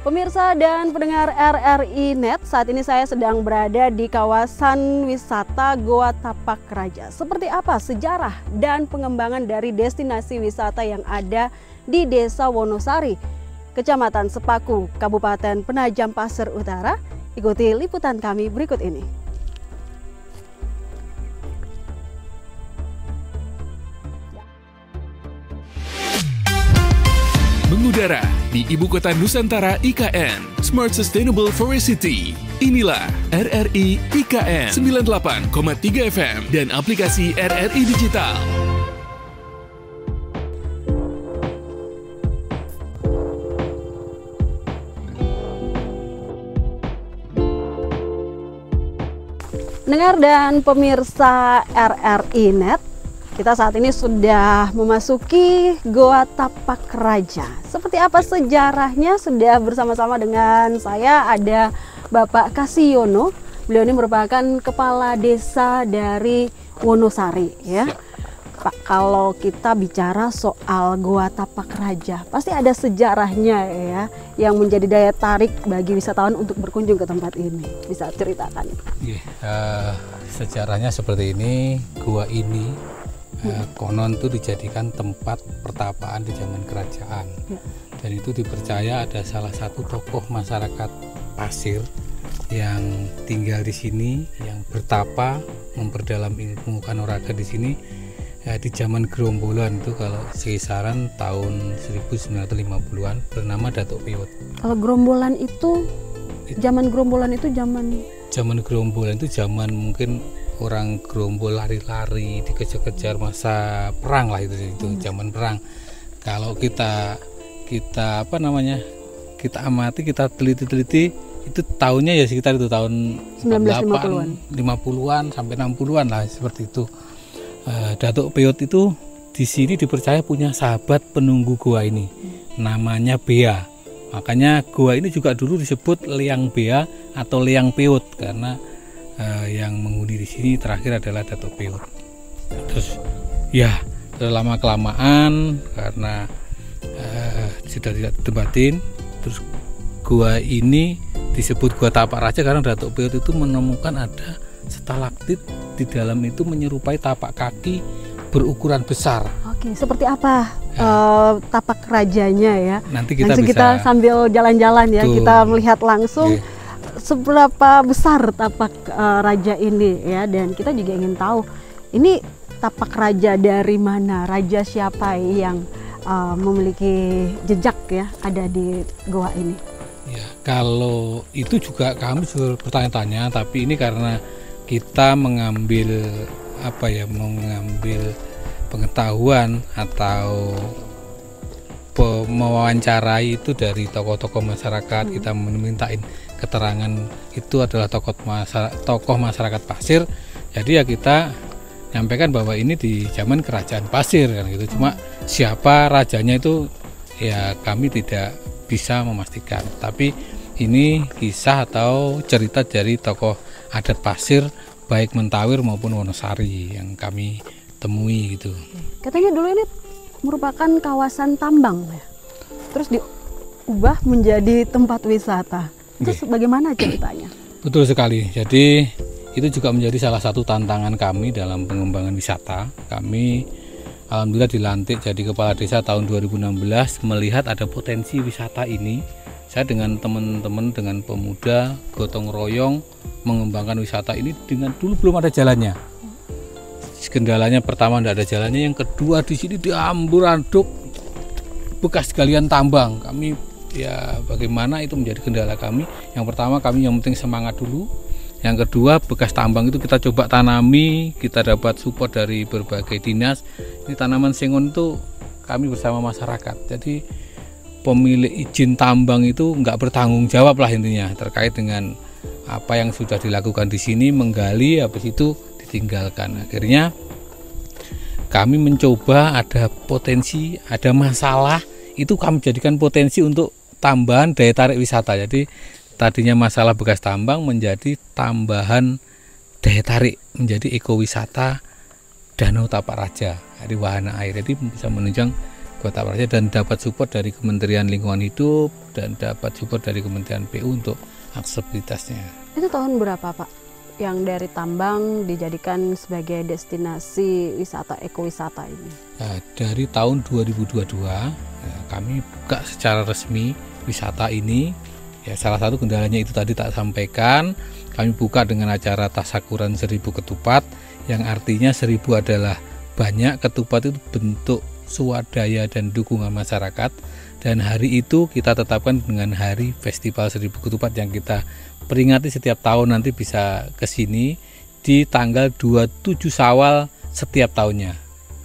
Pemirsa dan pendengar RRI Net, saat ini saya sedang berada di kawasan wisata Goa Tapak Raja. Seperti apa sejarah dan pengembangan dari destinasi wisata yang ada di Desa Wonosari, Kecamatan Sepaku, Kabupaten Penajam Pasir Utara? Ikuti liputan kami berikut ini. Mengudara di Ibu Kota Nusantara IKN, Smart Sustainable Forest City. Inilah RRI IKN 98,3 FM dan aplikasi RRI Digital. Pendengar dan pemirsa RRI Net, kita saat ini sudah memasuki Goa Tapak Raja. Seperti apa sejarahnya? Sudah bersama-sama dengan saya ada Bapak Kasiono. Beliau ini merupakan kepala desa dari Wonosari, ya. Pak, kalau kita bicara soal Goa Tapak Raja, pasti ada sejarahnya ya, yang menjadi daya tarik bagi wisatawan untuk berkunjung ke tempat ini. Bisa ceritakan? Sejarahnya seperti ini. Gua ini konon itu dijadikan tempat pertapaan di zaman kerajaan, dan itu dipercaya ada salah satu tokoh masyarakat pasir yang tinggal di sini, yang bertapa memperdalam ilmu kanuraga di sini di zaman gerombolan itu, kalau sekisaran tahun 1950-an, bernama Datuk Piut. Kalau gerombolan itu zaman gerombolan itu zaman mungkin orang gerombol lari-lari dikejar-kejar masa perang lah, itu zaman perang. Kalau kita amati, kita teliti itu tahunnya ya sekitar itu tahun 50-an sampai 60-an lah, seperti itu. Datuk Piut itu di sini dipercaya punya sahabat penunggu gua ini, namanya Bea. Makanya gua ini juga dulu disebut Liang Bea atau Liang Piut, karena yang menghuni di sini terakhir adalah Datuk Piut. Terus ya lama kelamaan karena sudah tidak ditempatin, terus gua ini disebut Gua Tapak Raja karena Datuk Piut itu menemukan ada stalaktit di dalam itu menyerupai tapak kaki berukuran besar. Oke, seperti apa tapak rajanya ya? Nanti kita sambil jalan-jalan ya, kita melihat langsung. Seberapa besar tapak raja ini ya, dan kita juga ingin tahu ini tapak raja dari mana, raja siapa yang memiliki jejak ya ada di goa ini. Ya, kalau itu juga kami juga bertanya-tanya, tapi ini karena kita mengambil pengetahuan atau mewawancarai itu dari tokoh-tokoh masyarakat. Kita memintain keterangan itu adalah tokoh masyarakat pasir, jadi ya kita nyampaikan bahwa ini di zaman kerajaan pasir kan gitu. Cuma siapa rajanya itu ya kami tidak bisa memastikan, tapi ini kisah atau cerita dari tokoh adat pasir baik Mentawir maupun Wonosari yang kami temui gitu. Katanya dulu ini merupakan kawasan tambang ya, terus diubah menjadi tempat wisata. Terus bagaimana ceritanya? Betul sekali. Jadi itu juga menjadi salah satu tantangan kami dalam pengembangan wisata. Kami alhamdulillah dilantik jadi kepala desa tahun 2016, melihat ada potensi wisata ini. Saya dengan teman-teman, dengan pemuda gotong royong mengembangkan wisata ini dengan dulu belum ada jalannya. Kendalanya pertama tidak ada jalannya, yang kedua di sini diambur-aduk bekas galian tambang. Kami ya bagaimana itu menjadi kendala kami. Yang pertama kami yang penting semangat dulu. Yang kedua bekas tambang itu kita coba tanami, kita dapat support dari berbagai dinas. Ini tanaman sengon itu kami bersama masyarakat. Jadi pemilik izin tambang itu nggak bertanggung jawab lah intinya terkait dengan apa yang sudah dilakukan di sini, menggali habis itu ditinggalkan. Akhirnya kami mencoba ada potensi, ada masalah, itu kami jadikan potensi untuk tambahan daya tarik wisata. Jadi tadinya masalah bekas tambang menjadi tambahan daya tarik, menjadi ekowisata Danau Tapak Raja di wahana air. Jadi bisa menunjang Gua Tapak Raja, dan dapat support dari Kementerian Lingkungan Hidup dan dapat support dari Kementerian PU untuk aksesibilitasnya. Itu tahun berapa Pak yang dari tambang dijadikan sebagai destinasi wisata ekowisata ini? Nah, dari tahun 2022 kami buka secara resmi wisata ini. Ya, salah satu kendalanya itu tadi tak sampaikan. Kami buka dengan acara tasakuran 1000 ketupat, yang artinya 1000 adalah banyak, ketupat itu bentuk swadaya dan dukungan masyarakat. Dan hari itu kita tetapkan dengan hari Festival 1000 Ketupat yang kita peringati setiap tahun, nanti bisa ke sini di tanggal 27 Syawal setiap tahunnya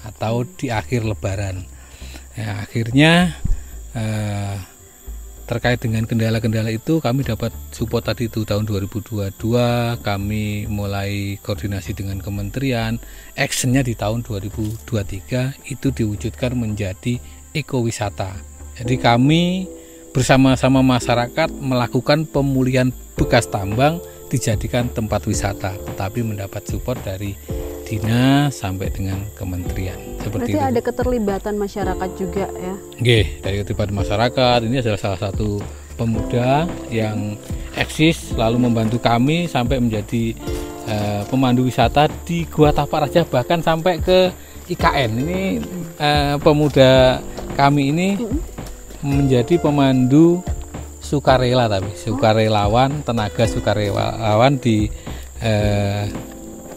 atau di akhir Lebaran. Ya, akhirnya terkait dengan kendala-kendala itu kami dapat support tadi itu tahun 2022, kami mulai koordinasi dengan kementerian, actionnya di tahun 2023 itu diwujudkan menjadi ekowisata. Jadi kami bersama-sama masyarakat melakukan pemulihan bekas tambang dijadikan tempat wisata, tetapi mendapat support dari dinas sampai dengan kementerian. Seperti Berarti itu. ada keterlibatan masyarakat juga ya? Oke, dari keterlibatan masyarakat, ini adalah salah satu pemuda yang eksis lalu membantu kami sampai menjadi pemandu wisata di Gua Tapak Raja, bahkan sampai ke IKN. Ini pemuda kami ini menjadi pemandu sukarela, tapi sukarelawan, tenaga sukarelawan di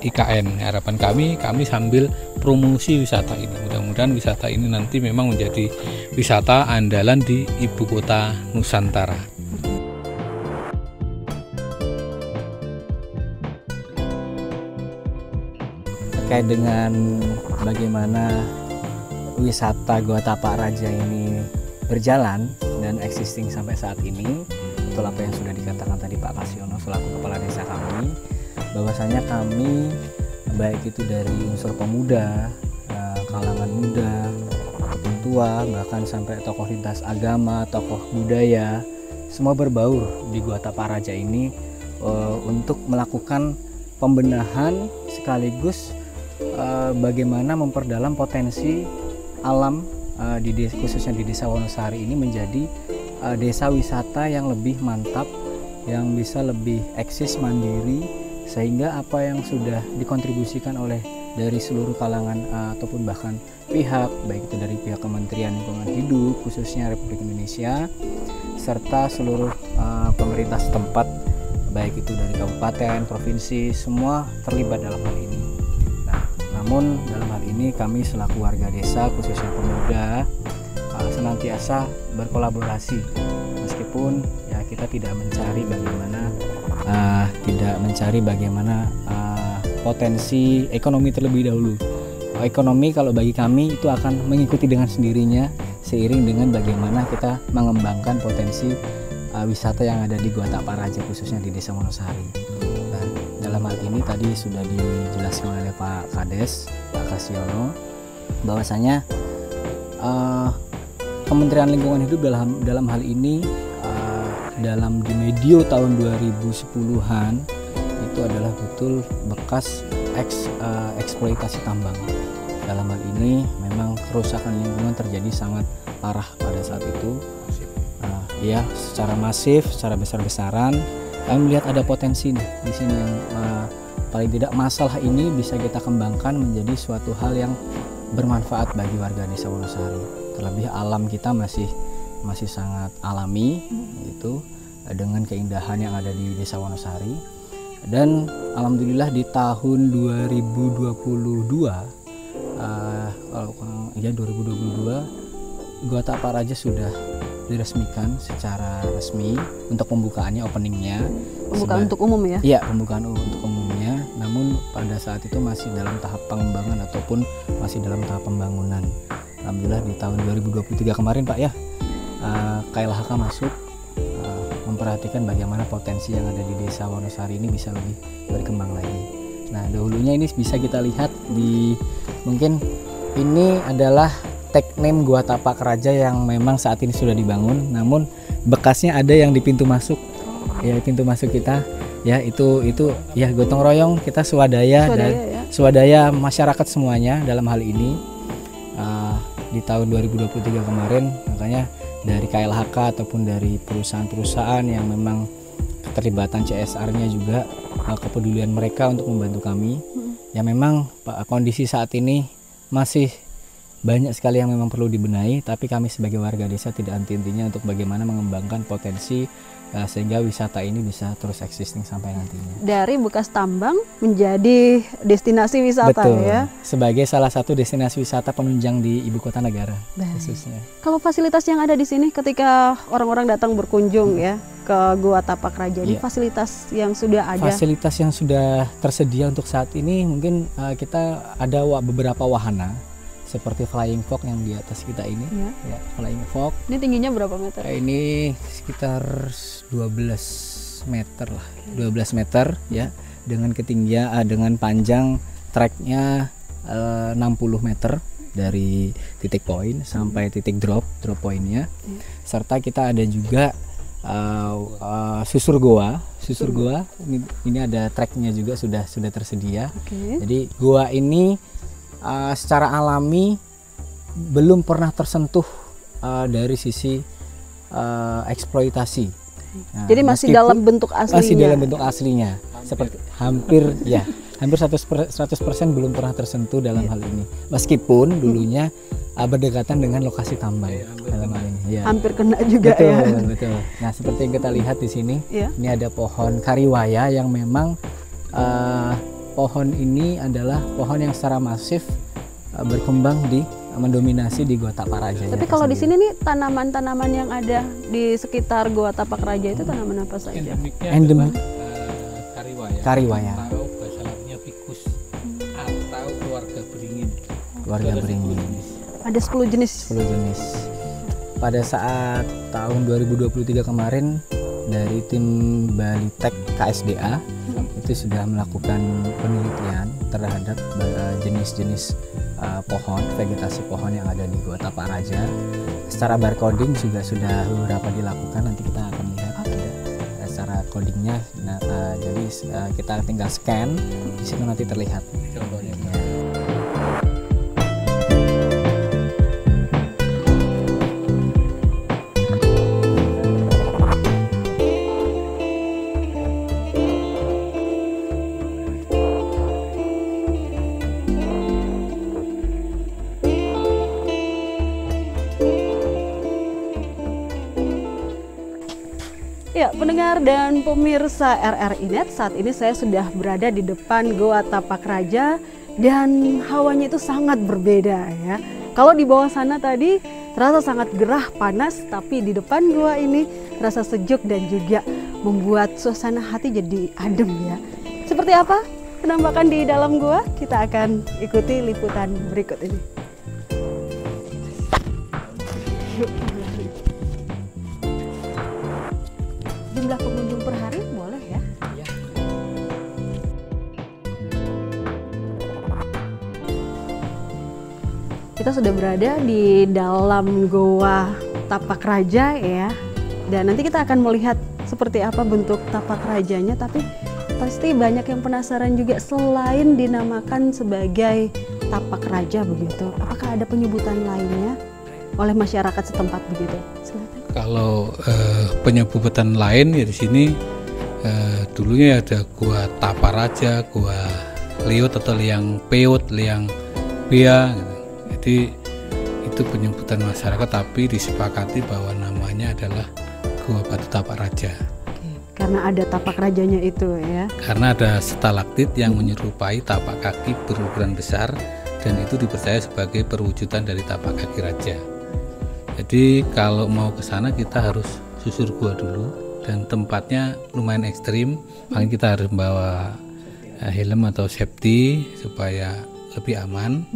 IKN. Harapan kami sambil promosi wisata ini. Mudah-mudahan wisata ini nanti memang menjadi wisata andalan di ibu kota Nusantara. Terkait dengan bagaimana wisata Gua Tapak Raja ini berjalan dan existing sampai saat ini, betul apa yang sudah dikatakan tadi Pak Kasiono selaku kepala desa kami, bahwasanya kami baik itu dari unsur pemuda, kalangan muda, ataupun tua, bahkan sampai tokoh lintas agama, tokoh budaya, semua berbaur di Gua Tapak Raja ini untuk melakukan pembenahan sekaligus bagaimana memperdalam potensi alam khususnya di Desa Wonosari ini menjadi desa wisata yang lebih mantap, yang bisa lebih eksis mandiri, sehingga apa yang sudah dikontribusikan oleh dari seluruh kalangan ataupun bahkan pihak, baik itu dari pihak Kementerian Lingkungan Hidup khususnya Republik Indonesia, serta seluruh pemerintah setempat, baik itu dari kabupaten, provinsi, semua terlibat dalam hal ini. Nah, namun dalam hal ini kami selaku warga desa khususnya pemuda senantiasa berkolaborasi, meskipun ya kita tidak mencari bagaimana potensi ekonomi terlebih dahulu. Ekonomi kalau bagi kami itu akan mengikuti dengan sendirinya seiring dengan bagaimana kita mengembangkan potensi wisata yang ada di Gua Tapak Raja khususnya di Desa Wonosari. Nah, dalam hal ini tadi sudah dijelaskan oleh Pak Kades, Pak Kasiono, bahwasanya Kementerian Lingkungan Hidup dalam hal ini dalam di medio tahun 2010-an itu adalah betul bekas eksploitasi tambang. Dalam hal ini memang kerusakan lingkungan terjadi sangat parah pada saat itu. Ya, secara masif, secara besar-besaran, kami melihat ada potensi di sini yang paling tidak masalah ini bisa kita kembangkan menjadi suatu hal yang bermanfaat bagi warga Desa Wonosari. Terlebih alam kita masih sangat alami, gitu, dengan keindahan yang ada di Desa Wonosari. Dan alhamdulillah di tahun 2022 Gua Tapak Raja sudah diresmikan secara resmi untuk pembukaannya, openingnya. Pembukaan untuk umum ya? Iya, pembukaan untuk umumnya. Namun pada saat itu masih dalam tahap pengembangan ataupun masih dalam tahap pembangunan. Alhamdulillah di tahun 2023 kemarin Pak ya, KLHK masuk memperhatikan bagaimana potensi yang ada di Desa Wonosari ini bisa lebih berkembang lagi. Nah, dahulunya ini bisa kita lihat mungkin ini adalah tag name Gua Tapak Raja yang memang saat ini sudah dibangun, namun bekasnya ada yang di pintu masuk. Ya, pintu masuk kita ya itu ya gotong royong kita swadaya ya? Swadaya masyarakat semuanya dalam hal ini. di tahun 2023 kemarin. Makanya dari KLHK ataupun dari perusahaan-perusahaan yang memang keterlibatan CSR-nya juga, kepedulian mereka untuk membantu kami. Ya memang kondisi saat ini masih banyak sekali yang memang perlu dibenahi, tapi kami sebagai warga desa tidak henti-hentinya untuk bagaimana mengembangkan potensi sehingga wisata ini bisa terus existing sampai nantinya. Dari bekas tambang menjadi destinasi wisata. Betul, ya. sebagai salah satu destinasi wisata penunjang di ibu kota negara khususnya. Kalau fasilitas yang ada di sini ketika orang-orang datang berkunjung ya ke Gua Tapak Raja ini, fasilitas yang sudah ada. Fasilitas yang sudah tersedia untuk saat ini mungkin kita ada beberapa wahana seperti flying fox yang di atas kita ini, ya, flying fox. Ini tingginya berapa meter? Ini sekitar 12 meter lah, 12 meter ya, dengan ketinggian dengan panjang treknya 60 meter dari titik poin sampai titik drop poinnya. Serta kita ada juga susur goa. Ini ada treknya juga sudah tersedia. Jadi goa ini secara alami belum pernah tersentuh dari sisi eksploitasi. Nah, jadi masih dalam bentuk aslinya. Masih dalam bentuk aslinya. Seperti hampir 100% belum pernah tersentuh dalam hal ini. Meskipun dulunya berdekatan dengan lokasi tambang dalam hal ini. Ya. Hampir kena juga Betul. Nah, seperti yang kita lihat di sini, ini ada pohon kariwaya yang memang pohon ini adalah pohon yang secara masif berkembang mendominasi di Gua Tapak Raja. Tapi kalau di sini nih tanaman-tanaman yang ada di sekitar Gua Tapak Raja itu tanaman apa saja? Endemik kariwaya. Atau bahasa lainnya ficus atau keluarga beringin. Keluarga beringin. Ada 10 jenis. 10 jenis. Pada saat tahun 2023 kemarin dari tim Balitek KSDA itu sudah melakukan penelitian terhadap jenis-jenis pohon, vegetasi pohon yang ada di Gua Tapak Raja. Secara barcoding juga sudah beberapa dilakukan, nanti kita akan lihat secara codingnya. Nah, jadi kita tinggal scan, di situ nanti terlihat contohnya. Ya, pendengar dan pemirsa RRI Net, saat ini saya sudah berada di depan Gua Tapak Raja dan hawanya itu sangat berbeda ya. Kalau di bawah sana tadi terasa sangat gerah, panas, tapi di depan gua ini terasa sejuk dan juga membuat suasana hati jadi adem ya. Seperti apa penampakan di dalam gua? Kita akan ikuti liputan berikut ini. Jumlah pengunjung per hari boleh ya? Iya. Kita sudah berada di dalam Gua Tapak Raja ya. Dan nanti kita akan melihat seperti apa bentuk tapak rajanya, tapi pasti banyak yang penasaran juga selain dinamakan sebagai tapak raja begitu. Apakah ada penyebutan lainnya oleh masyarakat setempat begitu? Silakan. Kalau penyebutan lain ya di sini dulunya ada Gua Tapak Raja, Gua Liut atau Liang Peut, Liang Bia gitu. Jadi itu penyebutan masyarakat, tapi disepakati bahwa namanya adalah Gua Batu Tapak Raja. Karena ada tapak rajanya itu ya. Karena ada stalaktit yang menyerupai tapak kaki berukuran besar dan itu dipercaya sebagai perwujudan dari tapak kaki raja. Jadi kalau mau ke sana kita harus susur gua dulu dan tempatnya lumayan ekstrim, makanya kita harus membawa helm atau safety supaya lebih aman.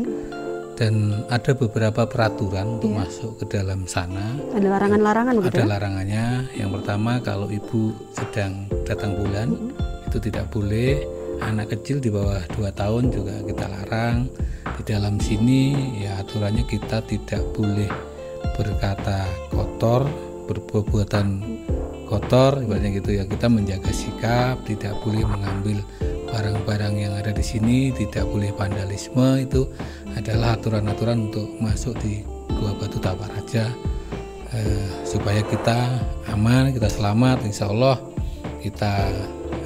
Dan ada beberapa peraturan untuk masuk ke dalam sana. Ada larangan-larangan begitu? Ada larangannya. Yang pertama, kalau ibu sedang datang bulan itu tidak boleh. Anak kecil di bawah 2 tahun juga kita larang. Di dalam sini ya aturannya kita tidak boleh berkata kotor, berperbuatan kotor, ibaratnya gitu ya. Kita menjaga sikap, tidak boleh mengambil barang-barang yang ada di sini, tidak boleh vandalisme. Itu adalah aturan-aturan untuk masuk di Batu Tapak Raja, supaya kita aman, kita selamat. Insya Allah kita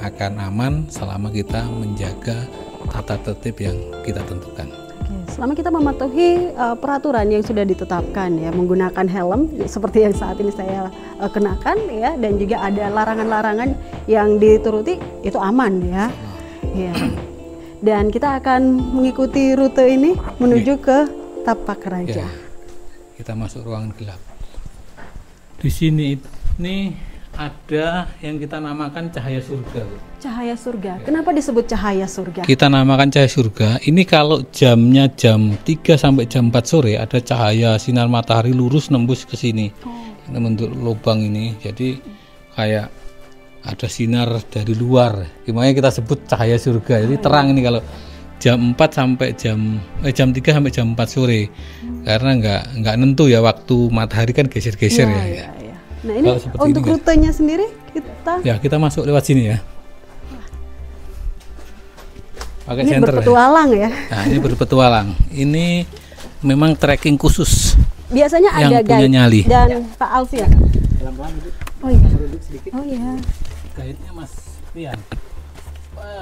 akan aman selama kita menjaga tata tertib yang kita tentukan. Oke, selama kita mematuhi peraturan yang sudah ditetapkan ya, menggunakan helm seperti yang saat ini saya kenakan ya, dan juga ada larangan-larangan yang dituruti, itu aman ya. Ya. Dan kita akan mengikuti rute ini menuju ke Tapak Raja. Ya, kita masuk ruangan gelap. Di sini ini ada yang kita namakan cahaya surga. Cahaya surga. Kenapa disebut cahaya surga? Kita namakan cahaya surga. Ini kalau jamnya jam 3 sampai jam 4 sore ada cahaya sinar matahari lurus nembus ke sini. Ini bentuk lubang ini. Jadi kayak ada sinar dari luar. Gimana kita sebut cahaya surga. Jadi terang ini kalau jam 4 sampai jam 3 sampai jam 4 sore. Karena nggak nentu ya, waktu matahari kan geser-geser ya. Nah ini untuk rutenya sendiri kita masuk lewat sini ya. Pakai ini senter berpetualang ya. Nah, ini berpetualang. Ini memang trekking khusus. Biasanya yang ada punya guide nyali. dan Pak Alfian. Oh iya. Oh iya. Guide-nya Mas Pian.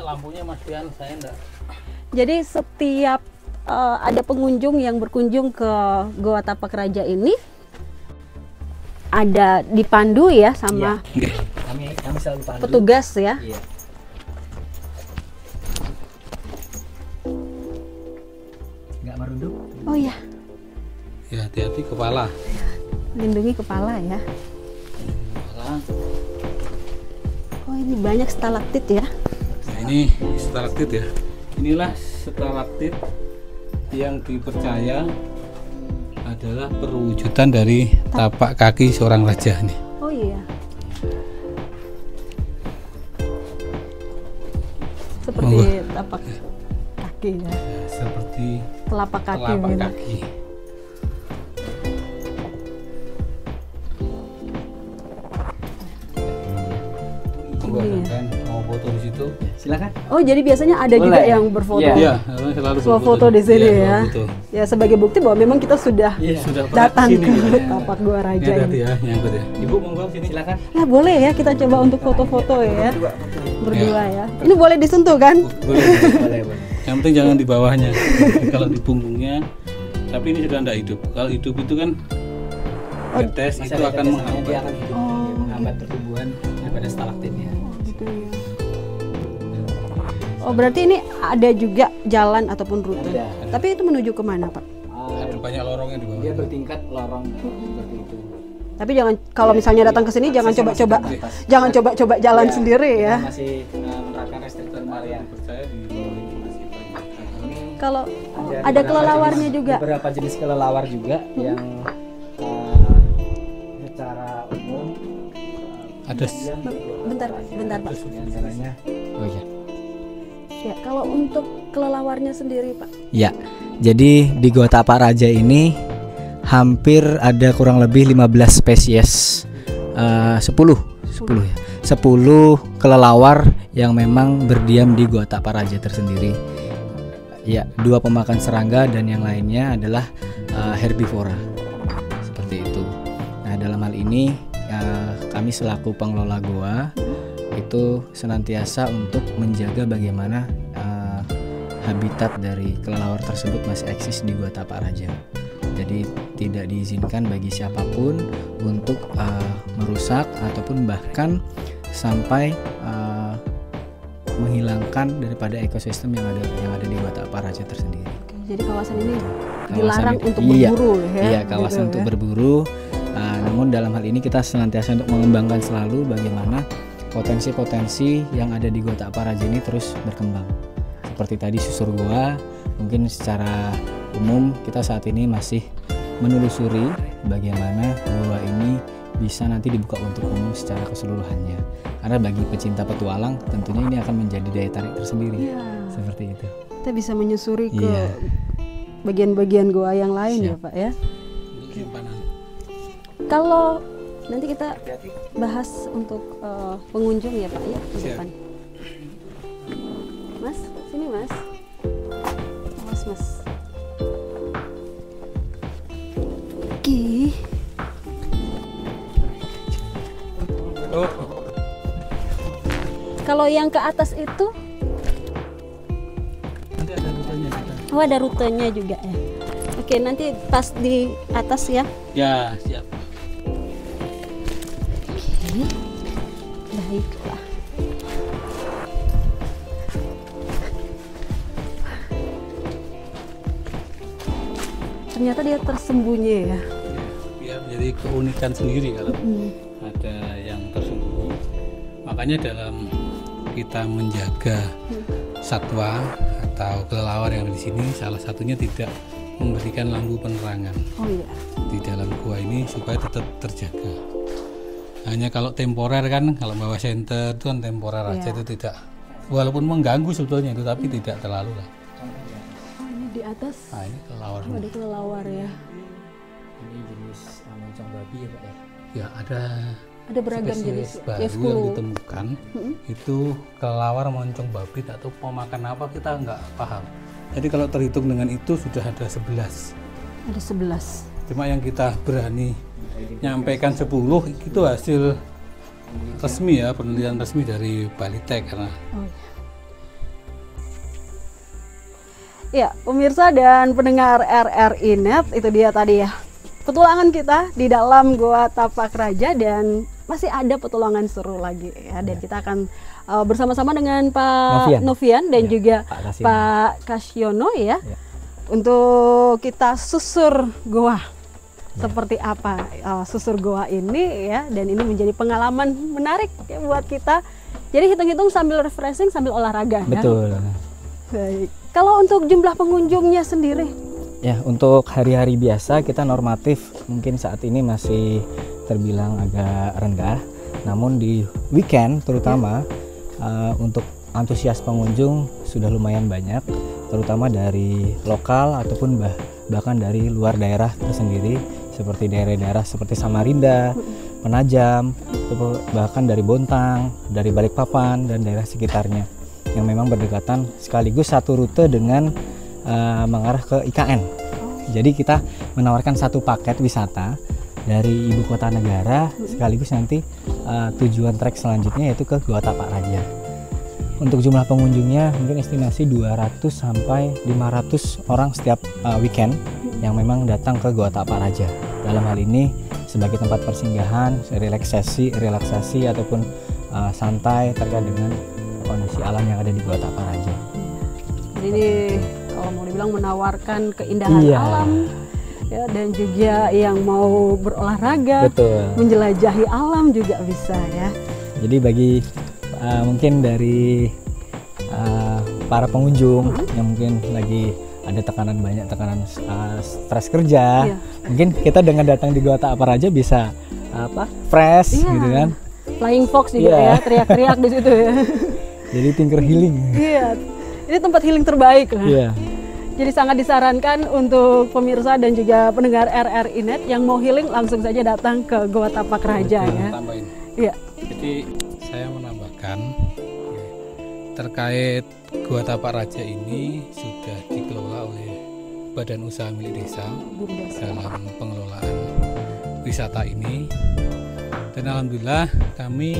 Lampunya Mas Pian saya enggak. Jadi setiap ada pengunjung yang berkunjung ke Goa Tapak Raja ini ada dipandu ya sama kami selalu pandu. petugas ya. Iya. Nggak merunduk. Oh iya. Ya, hati-hati kepala. Lindungi kepala ya. Kepala. Oh ini banyak stalaktit ya. Nah, ini stalaktit ya. Inilah stalaktit yang dipercaya adalah perwujudan dari tapak kaki seorang raja nih. Oh iya. Seperti tapak kaki ya. Seperti Telapak kaki. telapak gitu. kaki. Kan mau foto di situ? Silakan. Oh jadi biasanya ada Boleh. juga yang berfoto. Iya, selalu Foto di sini ya. Betul. Ya sebagai bukti bahwa memang kita sudah Sudah pernah datang kesini, ke ya. Tapak Goa Raja Ini hati ini. ya, nyangkut ya. Ibu monggo sini. Silakan. Ya boleh ya kita coba untuk foto-foto ya. Berdua Ya. ya. Ini boleh disentuh kan? Boleh. Boleh. Yang penting jangan di bawahnya. Kalau di punggungnya. Tapi ini sudah tidak hidup. Kalau hidup itu kan tes itu akan dia menghambat. akan hidup, dia menghambat pertumbuhan daripada stalaktitnya. Gitu ya. Oh berarti ini ada juga jalan ataupun rute. Ada. Tapi itu menuju kemana Pak? Ada banyak lorongnya di bawah. Dia bertingkat lorong seperti itu. Tapi jangan kalau misalnya datang ke sini jangan coba-coba jangan coba-coba jalan Ya, sendiri ya. kita masih menerapkan restriktor area. Percaya di bawah ini masih banyak. Kalau ada beberapa kelelawarnya jenis- juga. Beberapa jenis kelelawar juga yang secara umum Ada Bentar Pak. di antaranya. Oh iya. Ya, kalau untuk kelelawarnya sendiri Pak. Ya, jadi di Goa Tapak Raja ini hampir ada kurang lebih 15 spesies, 10 ya, 10 kelelawar yang memang berdiam di Goa Tapak Raja tersendiri. Ya, 2 pemakan serangga dan yang lainnya adalah herbivora, seperti itu. Nah, dalam hal ini kami selaku pengelola goa itu senantiasa untuk menjaga bagaimana habitat dari kelelawar tersebut masih eksis di Goa Tapak Raja. Jadi tidak diizinkan bagi siapapun untuk merusak ataupun bahkan sampai menghilangkan daripada ekosistem yang ada di Goa Tapak Raja tersendiri. Oke, jadi kawasan ini dilarang ini- untuk iya, berburu ya. Iya, kawasan gitu untuk ya. berburu. Namun dalam hal ini kita senantiasa untuk mengembangkan selalu bagaimana potensi-potensi yang ada di Goa Tapak Raja ini terus berkembang. Seperti tadi susur goa, mungkin secara umum kita saat ini masih menelusuri bagaimana goa ini bisa nanti dibuka untuk umum secara keseluruhannya. Karena bagi pecinta petualang tentunya ini akan menjadi daya tarik tersendiri. Iya. Seperti itu. Kita bisa menyusuri ke Iya. bagian-bagian goa yang lain ya Siap. Pak ya. untuk simpanan. Kalau nanti kita bahas untuk pengunjung ya Pak ya di Siap. depan. Mas, sini Mas. Awas Mas. Oke. Kalau yang ke atas itu, Nanti ada rutenya kita. oh ada rutenya juga ya. Oke, nanti pas di atas ya. Ya, siap. Oke. Baiklah. Ternyata dia tersembunyi ya. Ya, menjadi keunikan sendiri kalau ada yang tersembunyi. Makanya dalam kita menjaga satwa atau kelelawar yang ada di sini, salah satunya tidak memberikan lampu penerangan Oh iya. di dalam gua ini supaya tetap terjaga. Hanya kalau temporer kan, kalau bawa senter itu kan temporer aja, Iya. itu tidak, walaupun mengganggu sebetulnya itu, tapi tidak terlalu lah. Oh ini di atas. Nah ini kelelawar. Oh, ada kelelawar ya. Ini jenis moncong babi ya Pak ya. Ya ada Ada beragam jenis. spesies baru Ya, yang 10. ditemukan. Itu kelelawar moncong babi, tak tahu mau makan apa, kita nggak paham. Jadi kalau terhitung dengan itu sudah ada 11. Ada 11. Cuma yang kita berani nyampaikan 10 itu hasil resmi ya, penelitian resmi dari Balitek karena Oh, ya, pemirsa dan pendengar RRI Net, itu dia tadi ya petualangan kita di dalam Goa Tapak Raja, dan masih ada petualangan seru lagi ya. Dan kita akan bersama-sama dengan Pak Novian dan Ya, juga Pak Kasyono. Pak Kasyono ya, Ya. untuk kita susur goa. Seperti apa susur goa ini ya, dan ini menjadi pengalaman menarik ya buat kita. Jadi hitung-hitung sambil refreshing sambil olahraga. Ya? Betul. Baik. Kalau untuk jumlah pengunjungnya sendiri, Ya, untuk hari-hari biasa kita normatif mungkin saat ini masih terbilang agak rendah. Namun di weekend terutama untuk antusias pengunjung sudah lumayan banyak, terutama dari lokal ataupun bahkan dari luar daerah tersendiri, seperti daerah-daerah seperti Samarinda, Penajam, bahkan dari Bontang, dari Balikpapan dan daerah sekitarnya yang memang berdekatan, sekaligus satu rute dengan mengarah ke IKN. Jadi kita menawarkan satu paket wisata dari ibu kota negara, sekaligus nanti tujuan trek selanjutnya yaitu ke Goa Tapak Raja. Untuk jumlah pengunjungnya mungkin estimasi 200 sampai 500 orang setiap weekend yang memang datang ke Goa Tapak Raja. Dalam hal ini sebagai tempat persinggahan, relaksasi ataupun santai terkait dengan kondisi alam yang ada di Goa Tapak Raja. jadi ini kalau mau dibilang menawarkan keindahan Iya. alam ya, dan juga yang mau berolahraga, Betul. menjelajahi alam juga bisa ya. Jadi bagi mungkin dari para pengunjung yang mungkin lagi ada banyak tekanan stres kerja, Iya. mungkin kita dengan datang di Goa Tapak Raja bisa fresh Iya. gitu kan. Flying Fox juga Iya. ya, teriak-teriak di situ ya. Jadi tinker healing. Iya, ini tempat healing terbaik lah. Iya. Jadi sangat disarankan untuk pemirsa dan juga pendengar RRI Net yang mau healing langsung saja datang ke Goa Tapak Raja ya. tambahin. Iya. Jadi saya menambahkan terkait Goa Tapak Raja ini sudah dikelola oleh Badan Usaha Milik Desa dalam pengelolaan wisata ini, dan alhamdulillah kami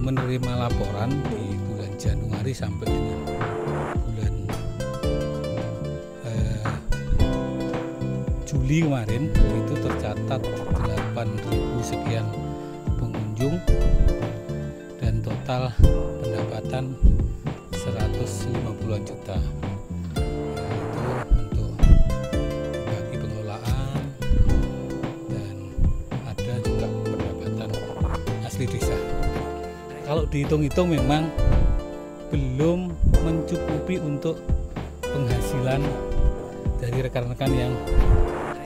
menerima laporan di bulan Januari sampai dengan bulan Juli kemarin itu tercatat 8.000 sekian pengunjung dan total pendapatan 150-an juta. Itu untuk bagi pengelolaan, dan ada juga pendapatan asli desa. Kalau dihitung-hitung memang belum mencukupi untuk penghasilan dari rekan-rekan yang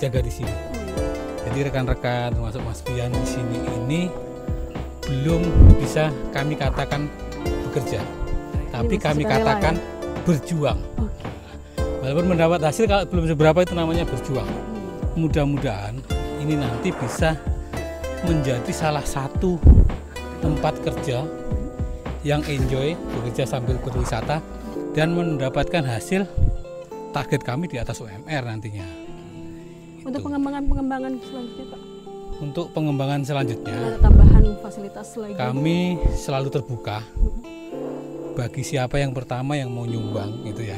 jaga di sini. Jadi rekan-rekan termasuk Mas Pian di sini ini belum bisa kami katakan bekerja, tapi kami katakan berjuang. Walaupun mendapat hasil kalau belum seberapa, itu namanya berjuang. Mudah-mudahan ini nanti bisa menjadi salah satu tempat kerja yang enjoy bekerja sambil berwisata dan mendapatkan hasil target kami di atas UMR nantinya. Untuk pengembangan selanjutnya Pak? Untuk pengembangan selanjutnya, ada tambahan fasilitas lagi? Kami selalu terbuka bagi siapa yang pertama yang mau nyumbang gitu ya.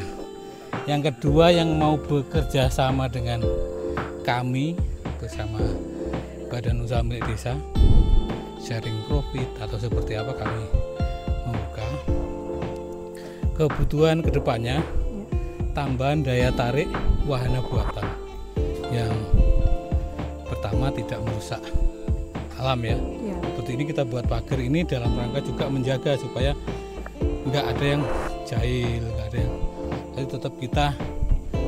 Yang kedua yang mau bekerja sama dengan kami bersama Badan Usaha Milik Desa, sharing profit atau seperti apa, kami membuka. Kebutuhan kedepannya, tambahan daya tarik wahana buatan yang pertama tidak merusak alam ya. Seperti ini kita buat pagar ini dalam rangka juga menjaga supaya nggak ada yang jahil, nggak ada yang, jadi tetap kita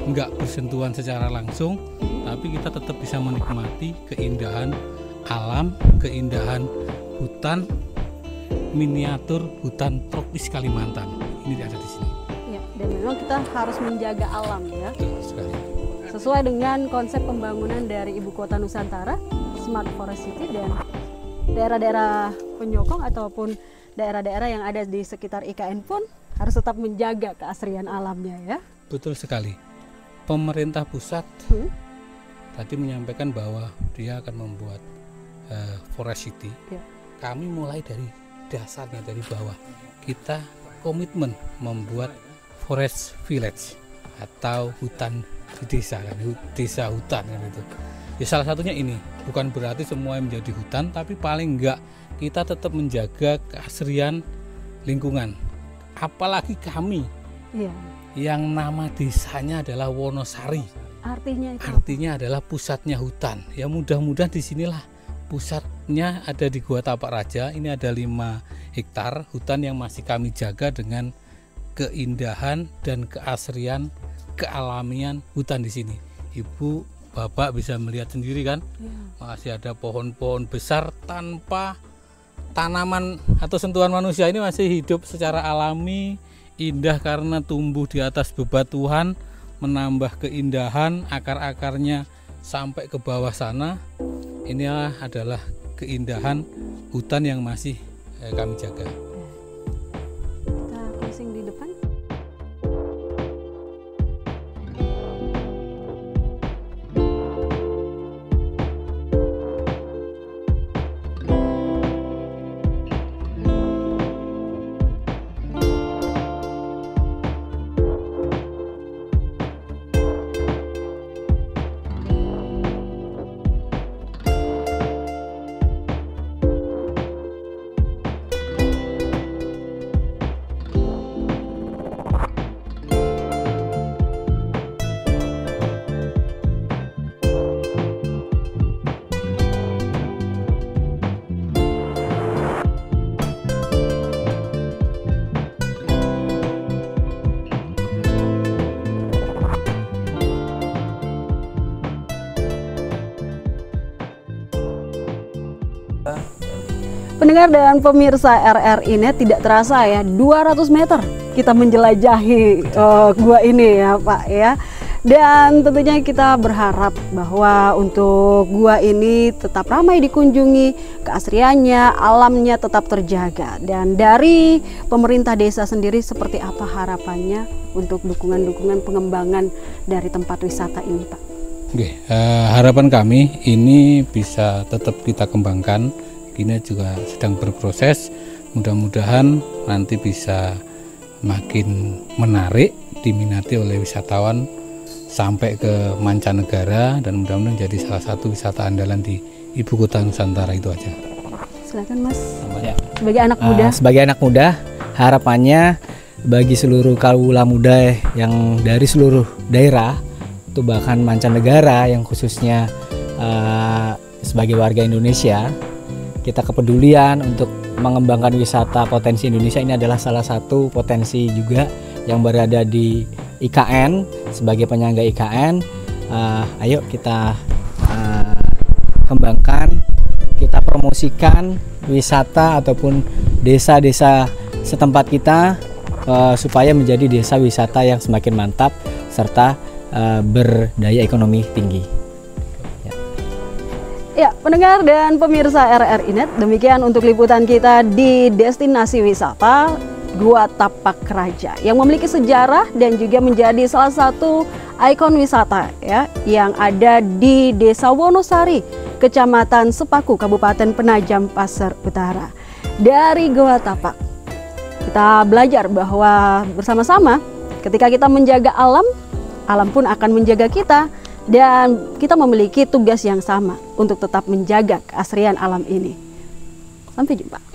nggak bersentuhan secara langsung, tapi kita tetap bisa menikmati keindahan alam, keindahan hutan miniatur hutan tropis Kalimantan. Ini ada di sini. Ya, dan memang kita harus menjaga alam ya. Betul sekali. Sesuai dengan konsep pembangunan dari Ibu Kota Nusantara, Smart Forest City, dan daerah-daerah penyokong ataupun daerah-daerah yang ada di sekitar IKN pun harus tetap menjaga keasrian alamnya ya. Betul sekali. Pemerintah pusat tadi menyampaikan bahwa dia akan membuat Forest City. Ya. Kami mulai dari dasarnya, dari bawah. Kita komitmen membuat Forest Village atau hutan di desa kan, desa hutan kan itu. Ya, salah satunya ini, bukan berarti semua menjadi hutan, tapi paling enggak kita tetap menjaga keasrian lingkungan. Apalagi kami yang nama desanya adalah Wonosari. Artinya adalah pusatnya hutan. Ya, mudah-mudahan disinilah pusatnya ada di Gua Tapak Raja. Ini ada 5 hektar hutan yang masih kami jaga dengan keindahan dan keasrian, kealamian hutan di sini. Ibu, Bapak bisa melihat sendiri kan, masih ada pohon-pohon besar tanpa tanaman atau sentuhan manusia. Ini masih hidup secara alami, indah karena tumbuh di atas bebatuan, menambah keindahan, akar-akarnya sampai ke bawah sana. Inilah adalah keindahan hutan yang masih kami jaga. Kita closing di depan. Pendengar dan pemirsa RRI Net, tidak terasa ya, 200 meter kita menjelajahi gua ini ya Pak ya. Dan tentunya kita berharap bahwa untuk gua ini tetap ramai dikunjungi, keasriannya, alamnya tetap terjaga. Dan dari pemerintah desa sendiri seperti apa harapannya untuk dukungan-dukungan pengembangan dari tempat wisata ini Pak? Oke, harapan kami ini bisa tetap kita kembangkan. Ini juga sedang berproses, mudah-mudahan nanti bisa makin menarik, diminati oleh wisatawan sampai ke mancanegara, dan mudah-mudahan jadi salah satu wisata andalan di Ibu Kota Nusantara. Itu aja. Silakan Mas. Sebagai anak muda. Sebagai anak muda, harapannya bagi seluruh kaula muda yang dari seluruh daerah, itu bahkan mancanegara yang khususnya sebagai warga Indonesia, kita kepedulian untuk mengembangkan wisata potensi Indonesia. Ini adalah salah satu potensi juga yang berada di IKN, sebagai penyangga IKN. Ayo kita kembangkan, kita promosikan wisata ataupun desa-desa setempat kita supaya menjadi desa wisata yang semakin mantap serta berdaya ekonomi tinggi. Ya, pendengar dan pemirsa RRI Net, demikian untuk liputan kita di destinasi wisata Gua Tapak Raja yang memiliki sejarah dan juga menjadi salah satu ikon wisata ya yang ada di Desa Wonosari, Kecamatan Sepaku, Kabupaten Penajam Pasir Utara. Dari Goa Tapak, kita belajar bahwa bersama-sama ketika kita menjaga alam, alam pun akan menjaga kita, dan kita memiliki tugas yang sama untuk tetap menjaga keasrian alam ini. Sampai jumpa.